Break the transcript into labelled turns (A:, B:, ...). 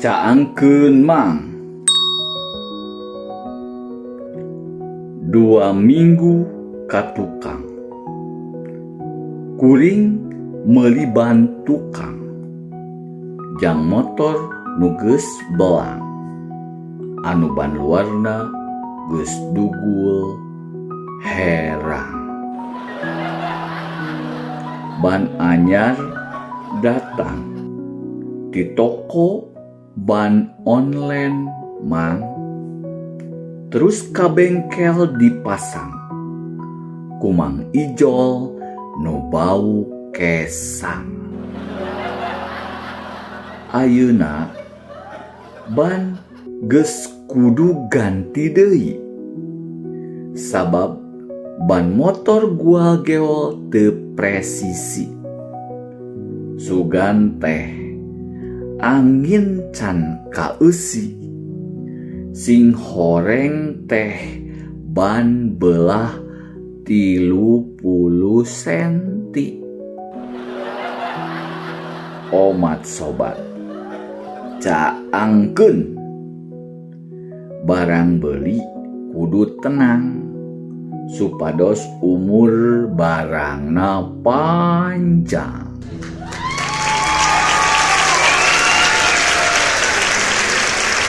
A: Caangkeun mang. 2 minggu ka tukang. Kuring meuli ban tukang. Jang motor nu geus belang. Anu ban luarna geus dugul herang. Ban anyar datang di toko ban online mang. Terus ka bengkel dipasang ku Mang Ijol nu bau kesang. Ayeuna ban geus kudu ganti deui. Sabab ban motor gua geol teu presisi. Sugan teh angin can kaeusi. Sing horeng teh ban belah 30 senti. Omat sobat, caangkeun. Barang beli kudu tenang, supados umur barangna panjang.